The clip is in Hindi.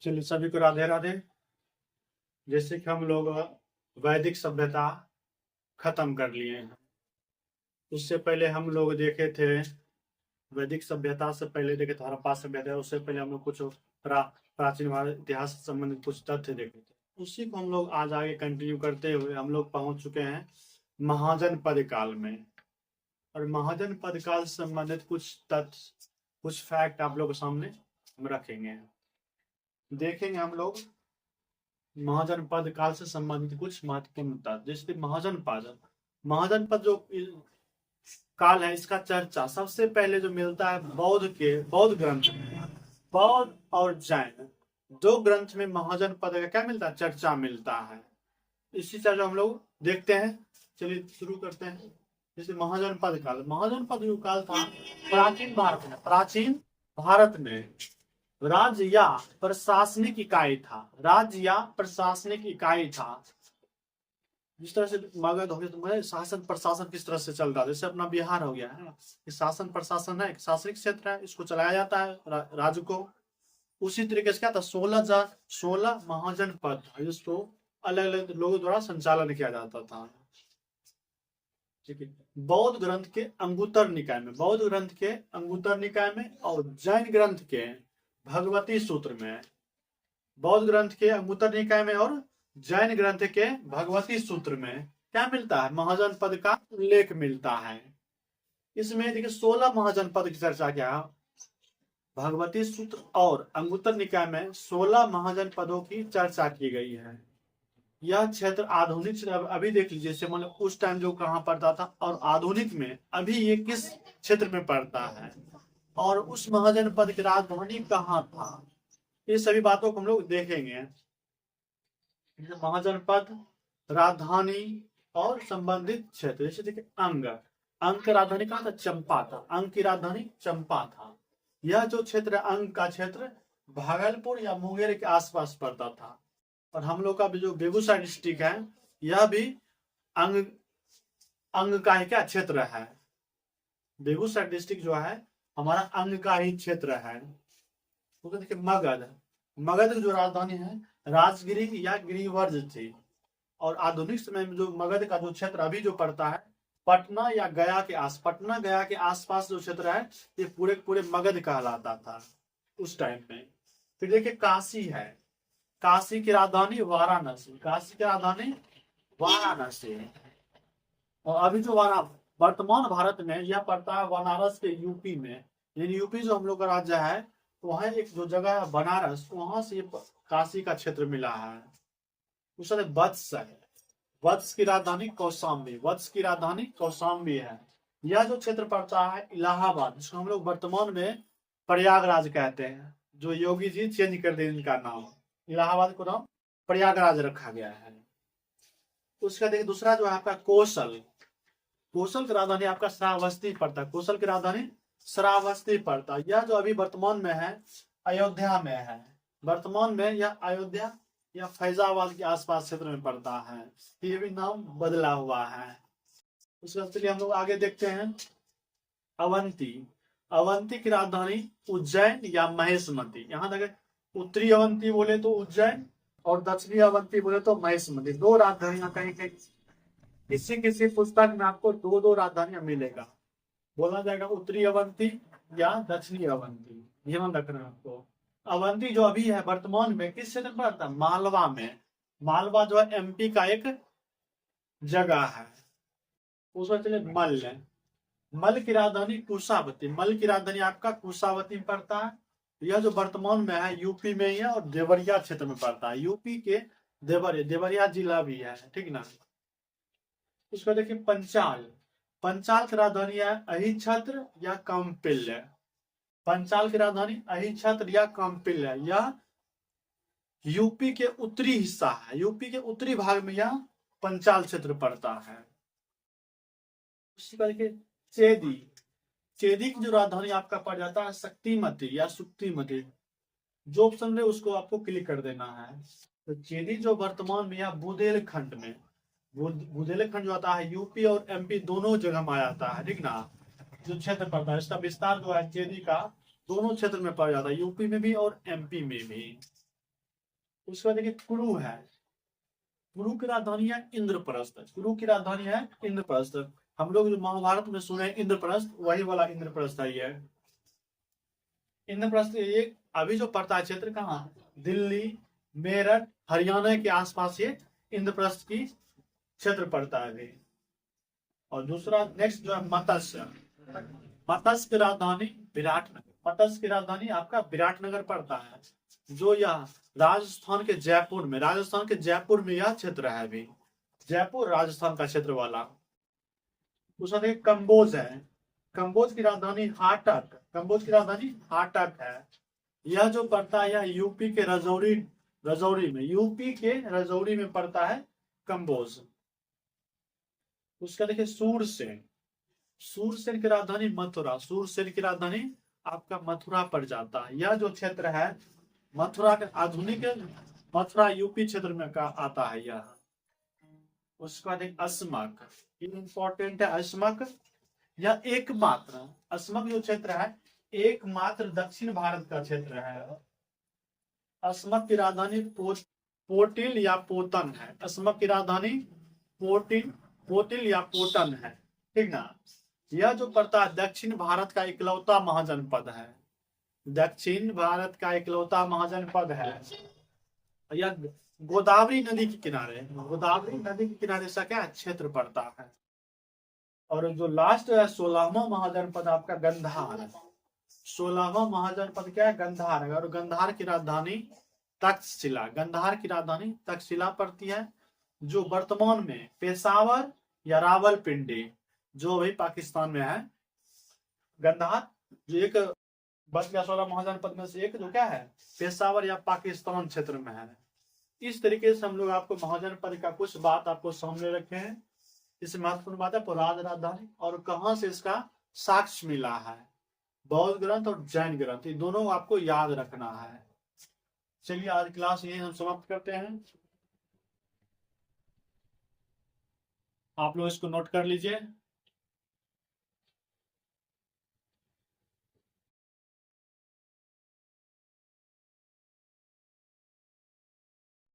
चलिए सभी को राधे राधे। जैसे कि हम लोग वैदिक सभ्यता खत्म कर लिए हैं। उससे पहले हम लोग देखे थे, वैदिक सभ्यता से पहले देखे थे हड़प्पा सभ्यता। उससे पहले हम लोग कुछ प्राचीन भारत इतिहास से संबंधित कुछ तथ्य देखे थे। उसी को हम लोग आज आगे कंटिन्यू करते हुए हम लोग पहुंच चुके हैं महाजनपद काल में। और महाजनपद काल से संबंधित कुछ तथ्य, कुछ फैक्ट आप लोगों के सामने हम रखेंगे, देखेंगे हम लोग महाजनपद काल से संबंधित कुछ महत्वपूर्ण तथ्य। जैसे महाजनपद जो काल है, इसका चर्चा सबसे पहले जो मिलता है बौद्ध ग्रंथ में। बौद्ध और जैन दो ग्रंथ में महाजनपद का क्या मिलता है? चर्चा मिलता है। इसी चर्चा हम लोग देखते हैं। चलिए शुरू करते हैं। जैसे महाजनपद जो काल था प्राचीन भारत में राज्य या प्रशासनिक इकाई था। जिस तरह से मगध हो गया, तो शासन प्रशासन किस तरह से चलता है, जैसे अपना बिहार हो गया है ना, शासन प्रशासन है, शासनिक क्षेत्र है, इसको चलाया जाता है राज्य को। उसी तरीके से क्या था, 16 महाजनपद था, जिसको अलग अलग लोगों द्वारा संचालन किया जाता था। ठीक है। बौद्ध ग्रंथ के अंगुत्तर निकाय में और जैन ग्रंथ के भगवती सूत्र में, बौद्ध ग्रंथ के अंगुत्तर निकाय में और जैन ग्रंथ के भगवती सूत्र में क्या मिलता है? महाजनपद का उल्लेख मिलता है। इसमें देखिए 16 महाजनपद की चर्चा क्या, भगवती सूत्र और अंगुत्तर निकाय में 16 महाजनपदों की चर्चा की गई है। यह क्षेत्र आधुनिक, अभी देख लीजिए, जैसे मतलब उस टाइम जो कहाँ पड़ता था और आधुनिक में अभी ये किस क्षेत्र में पड़ता है, और उस महाजनपद की राजधानी कहाँ था, ये सभी बातों को हम लोग देखेंगे। महाजनपद, राजधानी और संबंधित क्षेत्र। जैसे देखिए अंग की राजधानी कहाँ था? चंपा था। अंग की राजधानी चंपा था। यह जो क्षेत्र, अंग का क्षेत्र भागलपुर या मुंगेर के आसपास पड़ता था। और हम लोग का भी जो बेगूसराय डिस्ट्रिक्ट है, यह भी अंग का ही क्या क्षेत्र है। बेगूसराय डिस्ट्रिक्ट जो है हमारा अंग का ही क्षेत्र है। तो देखिए मगध की जो राजधानी है राजगिरी या गिरिवर्ज थी। और आधुनिक समय में जो मगध का जो क्षेत्र अभी जो पड़ता है, पटना गया के आसपास जो क्षेत्र है, ये पूरे मगध कहलाता था उस टाइम में। फिर देखिए काशी है, काशी की राजधानी वाराणसी, और अभी जो वर्तमान भारत में यह पड़ता है बनारस के यूपी में। यानी यूपी जो हम लोग का राज्य है, वहाँ एक जो जगह है बनारस, वहां से काशी का क्षेत्र मिला है। उसके वत्स है, वत्स की राजधानी कौशाम्बी है। यह जो क्षेत्र पड़ता है इलाहाबाद, जिसको हम लोग वर्तमान में प्रयागराज कहते हैं, जो योगी जी चेंज कर दे इनका नाम, इलाहाबाद को नाम प्रयागराज रखा गया है। उसका देखिए दूसरा जो है आपका कोसल की राजधानी आपका श्रावस्ती पड़ता है। कोसल की राजधानी श्रावस्ती पड़ता है। यह जो अभी वर्तमान में है अयोध्या में है। वर्तमान में यह अयोध्या या फैजाबाद के आसपास क्षेत्र में पड़ता है। ये भी नाम बदला हुआ है। उसके लिए हम लोग आगे देखते हैं अवंती की राजधानी उज्जैन या महेशमती। यहाँ तक उत्तरी अवंती बोले तो उज्जैन और दक्षिणी अवंती बोले तो महेशमती। दो राजधानियां कहीं किसी पुस्तक में आपको दो राजधानियां मिलेगा, बोला जाएगा उत्तरी अवंती या दक्षिणी अवंती। ध्यान रखना आपको। अवंती जो अभी है वर्तमान में किस क्षेत्र में पड़ता है? मालवा में। मालवा जो है एमपी का एक जगह है। उसमें चलिए मल की राजधानी कुशावती। मल की राजधानी आपका कुशावती में पड़ता है। यह जो वर्तमान में है यूपी में ही है और देवरिया क्षेत्र में पड़ता है। यूपी के देवरिया जिला भी है, ठीक ना। उसको देखिए पंचाल की राजधानी है अहिच्छत्र या कौंपिल्य। पंचाल की राजधानी अहिच्छत्र या कौंपिल्य। यह यूपी के उत्तरी हिस्सा है। यूपी के उत्तरी भाग में यह पंचाल क्षेत्र पड़ता है। चेदी की जो राजधानी आपका पड़ जाता है शक्तिमती या सुक्तिमती। जो ऑप्शन है उसको आपको क्लिक कर देना है। तो चेदी जो वर्तमान में यह बुंदेलखंड में, बुंदेलखंड जो आता है यूपी और एमपी दोनों जगह में आ जाता है, ठीक ना। जो क्षेत्र पड़ता है इसका विस्तार जो है चेदी का दोनों क्षेत्र में पड़ जाता है, यूपी में भी और एमपी में भी। उसके बाद देखिए कुरु है, कुरु की राजधानी है इंद्रप्रस्थ, कुरु की राजधानी है इंद्रप्रस्थ। हम लोग जो महाभारत में सुने इंद्रप्रस्थ, वही वाला इंद्रप्रस्थ है ये। इंद्रप्रस्थ ये अभी जो पड़ता है क्षेत्र कहाँ, दिल्ली, मेरठ, हरियाणा के आसपास ये इंद्रप्रस्थ की क्षेत्र पड़ता है अभी। और दूसरा नेक्स्ट जो है मत्स्य, मत्स्य की राजधानी विराटनगर, मत्स्य की राजधानी आपका विराटनगर पड़ता है, जो यह राजस्थान के जयपुर में, राजस्थान के जयपुर में यह क्षेत्र है अभी, जयपुर राजस्थान का क्षेत्र वाला। दूसरा देखिए कंबोज है, कंबोज की राजधानी हाटक, कंबोज की राजधानी हाटक है। यह जो पड़ता है यह यूपी के रजौरी, रजौरी में, यूपी के रजौरी में पड़ता है कंबोज। उसका देखिए सूरसेन, सूरसेन की राजधानी मथुरा, सूरसेन की राजधानी आपका मथुरा पड़ जाता है। यह जो क्षेत्र है मथुरा के आधुनिक मथुरा यूपी क्षेत्र में का आता है यह। उसके बाद एक अस्मक, इंपॉर्टेंट है अस्मक, यह एकमात्र, अस्मक जो क्षेत्र है एकमात्र दक्षिण भारत का क्षेत्र है। अस्मक की राजधानी पोटिल या पोतन है, अस्मक की राजधानी पोटिल या पोटन है, ठीक ना। यह जो पड़ता है दक्षिण भारत का इकलौता महाजनपद है, दक्षिण भारत का इकलौता महाजनपद है। यह गोदावरी नदी के किनारे, गोदावरी नदी के किनारे से क्या क्षेत्र पड़ता है। और जो लास्ट है 16वां महाजनपद आपका गंधार, 16वां महाजनपद क्या है, गंधार है। और गंधार की राजधानी तक्षशिला, गंधार की राजधानी तक्षशिला पड़ती है, जो वर्तमान में पेशावर या रावलपिंडी जो अभी पाकिस्तान में है। गंधार जो एक बच गया 16 महाजनपद में से एक, जो क्या है पेशावर या पाकिस्तान क्षेत्र में है। इस तरीके से हम लोग आपको महाजनपद का कुछ बात आपको सामने रखे हैं। इसमें महत्वपूर्ण बात है पुराण राजधानी और कहां से इसका साक्ष्य मिला है, बौद्ध ग्रंथ और जैन ग्रंथ, ये दोनों आपको याद रखना है। चलिए आज क्लास यही हम समाप्त करते हैं, आप लोग इसको नोट कर लीजिए।